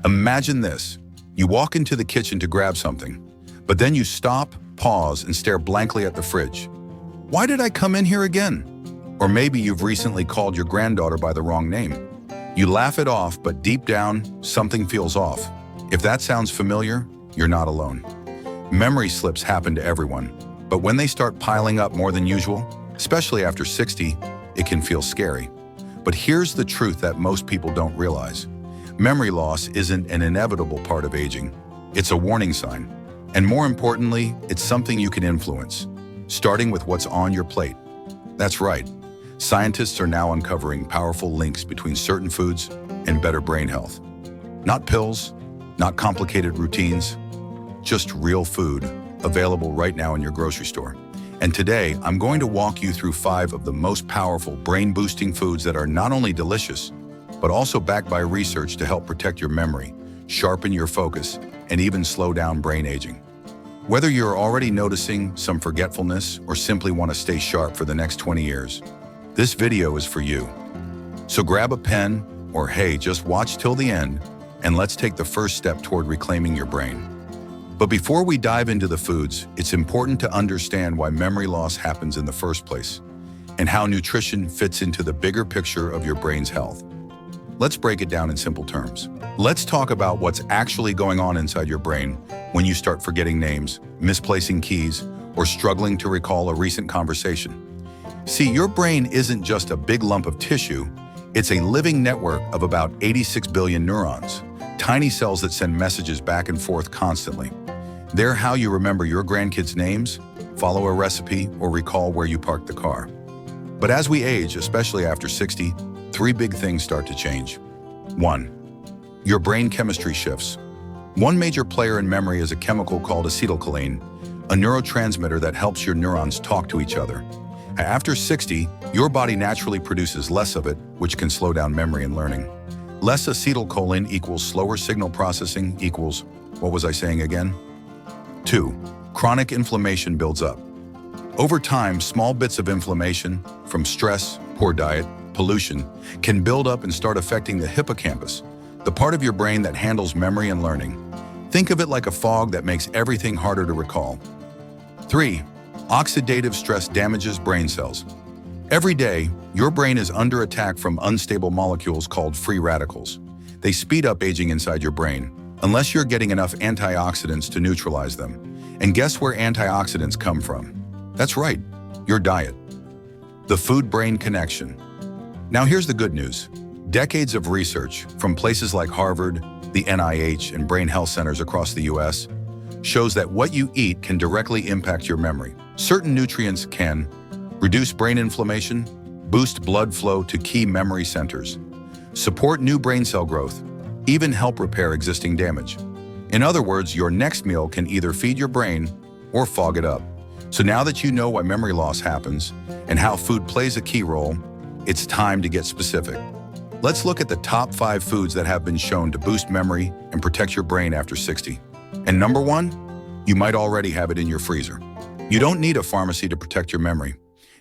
Imagine this. You walk into the kitchen to grab something, but then you stop, pause, and stare blankly at the fridge. Why did I come in here again? Or maybe you've recently called your granddaughter by the wrong name. You laugh it off, but deep down, something feels off. If that sounds familiar, you're not alone. Memory slips happen to everyone, but when they start piling up more than usual, especially after 60, it can feel scary. But here's the truth that most people don't realize. Memory loss isn't an inevitable part of aging. It's a warning sign. And more importantly, it's something you can influence, starting with what's on your plate. That's right. Scientists are now uncovering powerful links between certain foods and better brain health. Not pills, not complicated routines, just real food available right now in your grocery store. And today, I'm going to walk you through 5 of the most powerful brain-boosting foods that are not only delicious, but also backed by research to help protect your memory, sharpen your focus, and even slow down brain aging. Whether you're already noticing some forgetfulness or simply want to stay sharp for the next 20 years, this video is for you. So grab a pen, or hey, just watch till the end, and let's take the first step toward reclaiming your brain. But before we dive into the foods, it's important to understand why memory loss happens in the first place, and how nutrition fits into the bigger picture of your brain's health. Let's break it down in simple terms. Let's talk about what's actually going on inside your brain when you start forgetting names, misplacing keys, or struggling to recall a recent conversation. See, your brain isn't just a big lump of tissue, it's a living network of about 86 billion neurons, tiny cells that send messages back and forth constantly. They're how you remember your grandkids' names, follow a recipe, or recall where you parked the car. But as we age, especially after 60, 3 big things start to change. 1. Your brain chemistry shifts. One major player in memory is a chemical called acetylcholine, a neurotransmitter that helps your neurons talk to each other. After 60, your body naturally produces less of it, which can slow down memory and learning. Less acetylcholine equals slower signal processing equals, what was I saying again? 2. Chronic inflammation builds up. Over time, small bits of inflammation from stress, poor diet, pollution can build up and start affecting the hippocampus, the part of your brain that handles memory and learning. Think of it like a fog that makes everything harder to recall. 3. Oxidative stress damages brain cells. Every day, your brain is under attack from unstable molecules called free radicals. They speed up aging inside your brain, unless you're getting enough antioxidants to neutralize them. And guess where antioxidants come from? That's right, your diet. The food-brain connection. Now here's the good news. Decades of research from places like Harvard, the NIH, and brain health centers across the US shows that what you eat can directly impact your memory. Certain nutrients can reduce brain inflammation, boost blood flow to key memory centers, support new brain cell growth, even help repair existing damage. In other words, your next meal can either feed your brain or fog it up. So now that you know why memory loss happens and how food plays a key role, it's time to get specific. Let's look at the top 5 foods that have been shown to boost memory and protect your brain after 60. And number 1, you might already have it in your freezer. You don't need a pharmacy to protect your memory.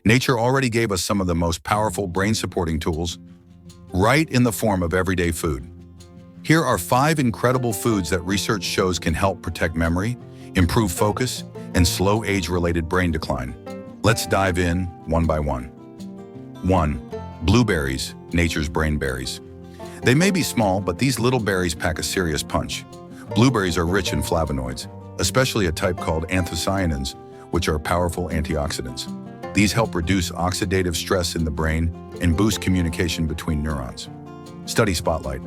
Nature already gave us some of the most powerful brain-supporting tools right in the form of everyday food. Here are 5 incredible foods that research shows can help protect memory, improve focus, and slow age-related brain decline. Let's dive in one by one. 1. Blueberries, nature's brain berries. They may be small, but these little berries pack a serious punch. Blueberries are rich in flavonoids, especially a type called anthocyanins, which are powerful antioxidants. These help reduce oxidative stress in the brain and boost communication between neurons. Study spotlight.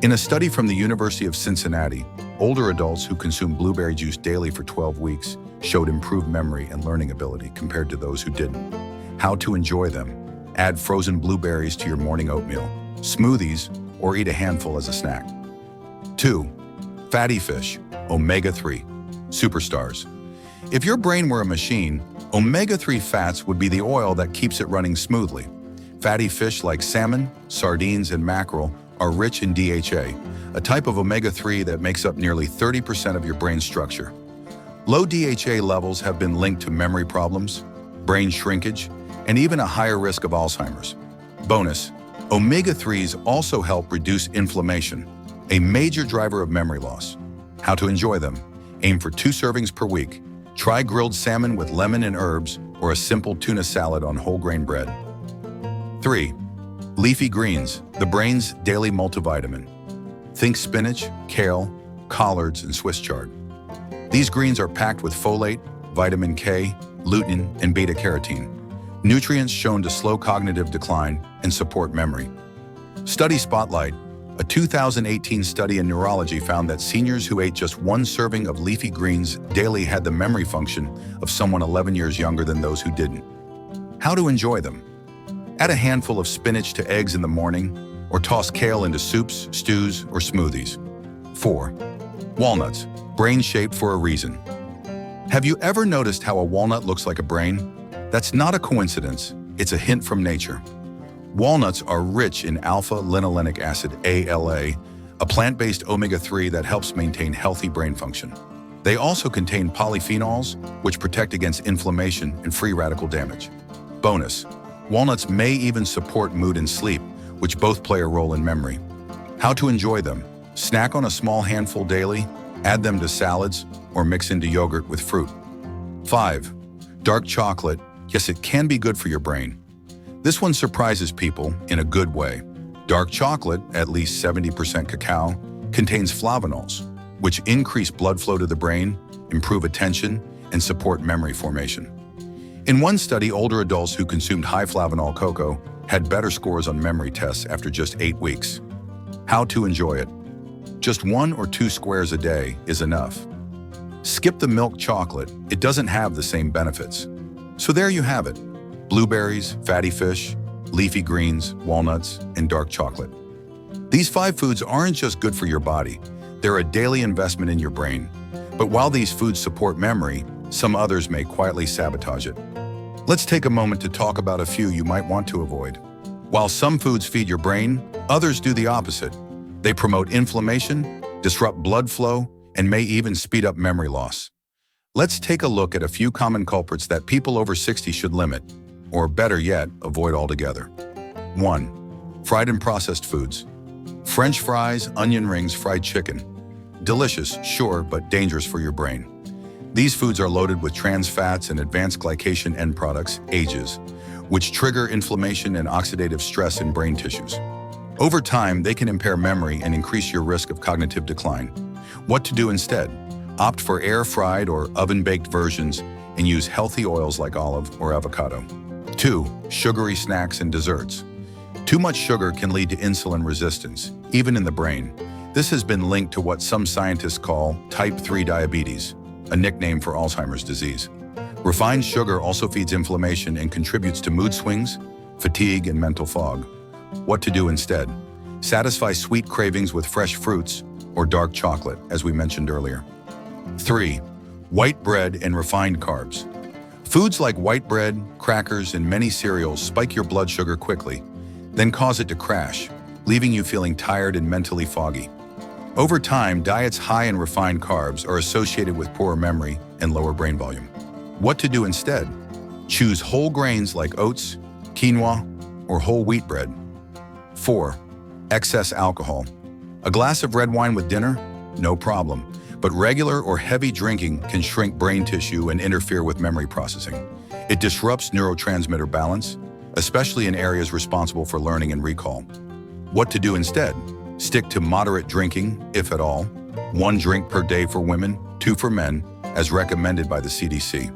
In a study from the University of Cincinnati, older adults who consumed blueberry juice daily for 12 weeks showed improved memory and learning ability compared to those who didn't. How to enjoy them. Add frozen blueberries to your morning oatmeal, smoothies, or eat a handful as a snack. 2. Fatty fish, omega-3, superstars. If your brain were a machine, omega-3 fats would be the oil that keeps it running smoothly. Fatty fish like salmon, sardines, and mackerel are rich in DHA, a type of omega-3 that makes up nearly 30% of your brain structure. Low DHA levels have been linked to memory problems, brain shrinkage, and even a higher risk of Alzheimer's. Bonus, omega-3s also help reduce inflammation. a major driver of memory loss. How to enjoy them. Aim for 2 servings per week. Try grilled salmon with lemon and herbs or a simple tuna salad on whole grain bread. 3. Leafy greens, the brain's daily multivitamin. Think spinach, kale, collards, and Swiss chard. These greens are packed with folate, vitamin K, lutein, and beta-carotene, nutrients shown to slow cognitive decline and support memory. Study Spotlight. A 2018 study in neurology found that seniors who ate just 1 serving of leafy greens daily had the memory function of someone 11 years younger than those who didn't. How to enjoy them. Add a handful of spinach to eggs in the morning, or toss kale into soups, stews, or smoothies. 4. Walnuts, brain-shaped for a reason. Have you ever noticed how a walnut looks like a brain? That's not a coincidence, it's a hint from nature. Walnuts are rich in alpha-linolenic acid, ALA, a plant-based omega-3 that helps maintain healthy brain function. They also contain polyphenols, which protect against inflammation and free radical damage. Bonus: walnuts may even support mood and sleep, which both play a role in memory. How to enjoy them. Snack on a small handful daily, add them to salads, or mix into yogurt with fruit. 5. Dark chocolate. Yes, it can be good for your brain. This one surprises people in a good way. Dark chocolate, at least 70% cacao, contains flavonols, which increase blood flow to the brain, improve attention, and support memory formation. In one study, older adults who consumed high flavanol cocoa had better scores on memory tests after just 8 weeks. How to enjoy it. Just 1 or 2 squares a day is enough. Skip the milk chocolate, it doesn't have the same benefits. So there you have it. Blueberries, fatty fish, leafy greens, walnuts, and dark chocolate. These 5 foods aren't just good for your body, they're a daily investment in your brain. But while these foods support memory, some others may quietly sabotage it. Let's take a moment to talk about a few you might want to avoid. While some foods feed your brain, others do the opposite. They promote inflammation, disrupt blood flow, and may even speed up memory loss. Let's take a look at a few common culprits that people over 60 should limit, or better yet, avoid altogether. 1. Fried and processed foods. French fries, onion rings, fried chicken. Delicious, sure, but dangerous for your brain. These foods are loaded with trans fats and advanced glycation end products, AGEs, which trigger inflammation and oxidative stress in brain tissues. Over time, they can impair memory and increase your risk of cognitive decline. What to do instead? Opt for air-fried or oven-baked versions and use healthy oils like olive or avocado. 2. Sugary snacks and desserts. Too much sugar can lead to insulin resistance, even in the brain. This has been linked to what some scientists call type 3 diabetes, a nickname for Alzheimer's disease. Refined sugar also feeds inflammation and contributes to mood swings, fatigue, and mental fog. What to do instead? Satisfy sweet cravings with fresh fruits or dark chocolate, as we mentioned earlier. 3. White bread and refined carbs. Foods like white bread, crackers, and many cereals spike your blood sugar quickly, then cause it to crash, leaving you feeling tired and mentally foggy. Over time, diets high in refined carbs are associated with poorer memory and lower brain volume. What to do instead? Choose whole grains like oats, quinoa, or whole wheat bread. 4. Excess alcohol. A glass of red wine with dinner? No problem. But regular or heavy drinking can shrink brain tissue and interfere with memory processing. It disrupts neurotransmitter balance, especially in areas responsible for learning and recall. What to do instead? Stick to moderate drinking, if at all. 1 drink per day for women, 2 for men, as recommended by the CDC.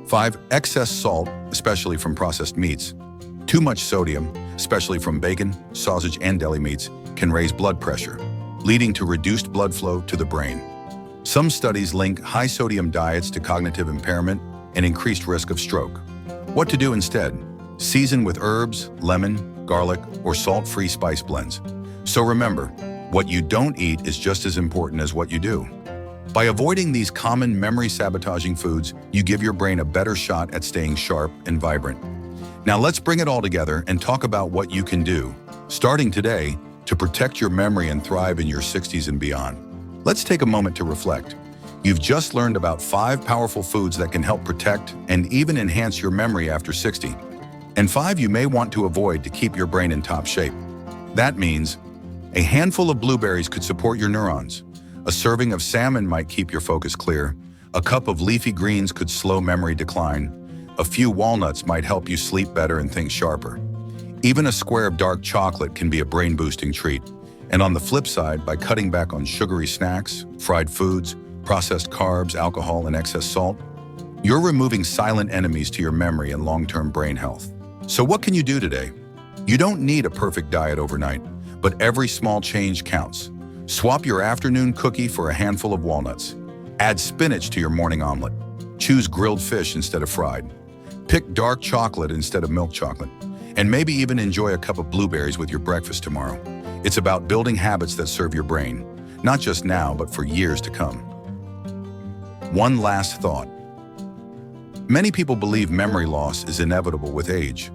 5. Excess salt, especially from processed meats. Too much sodium, especially from bacon, sausage, and deli meats, can raise blood pressure, leading to reduced blood flow to the brain. Some studies link high-sodium diets to cognitive impairment and increased risk of stroke. What to do instead? Season with herbs, lemon, garlic, or salt-free spice blends. So remember, what you don't eat is just as important as what you do. By avoiding these common memory-sabotaging foods, you give your brain a better shot at staying sharp and vibrant. Now let's bring it all together and talk about what you can do, starting today, to protect your memory and thrive in your 60s and beyond. Let's take a moment to reflect. You've just learned about 5 powerful foods that can help protect and even enhance your memory after 60, and 5 you may want to avoid to keep your brain in top shape. That means A handful of blueberries could support your neurons. A serving of salmon might keep your focus clear. A cup of leafy greens could slow memory decline. A few walnuts might help you sleep better and think sharper. Even a square of dark chocolate can be a brain-boosting treat. And on the flip side, by cutting back on sugary snacks, fried foods, processed carbs, alcohol, and excess salt, you're removing silent enemies to your memory and long-term brain health. So what can you do today? You don't need a perfect diet overnight, but every small change counts. Swap your afternoon cookie for a handful of walnuts. Add spinach to your morning omelet. Choose grilled fish instead of fried. Pick dark chocolate instead of milk chocolate. And maybe even enjoy a cup of blueberries with your breakfast tomorrow. It's about building habits that serve your brain, not just now, but for years to come. One last thought. Many people believe memory loss is inevitable with age,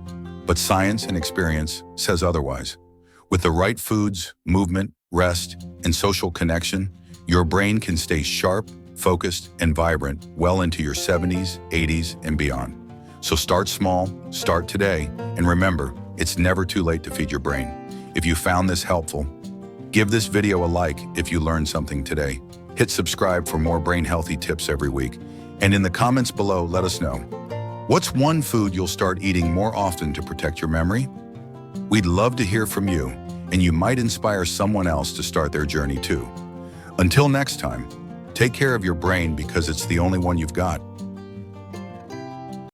but science and experience says otherwise. With the right foods, movement, rest, and social connection, your brain can stay sharp, focused, and vibrant well into your 70s, 80s, and beyond. So start small, start today, and remember, it's never too late to feed your brain. If you found this helpful, give this video a like if you learned something today. Hit subscribe for more brain-healthy tips every week. And in the comments below, let us know. What's one food you'll start eating more often to protect your memory? We'd love to hear from you, and you might inspire someone else to start their journey too. Until next time, take care of your brain because it's the only one you've got.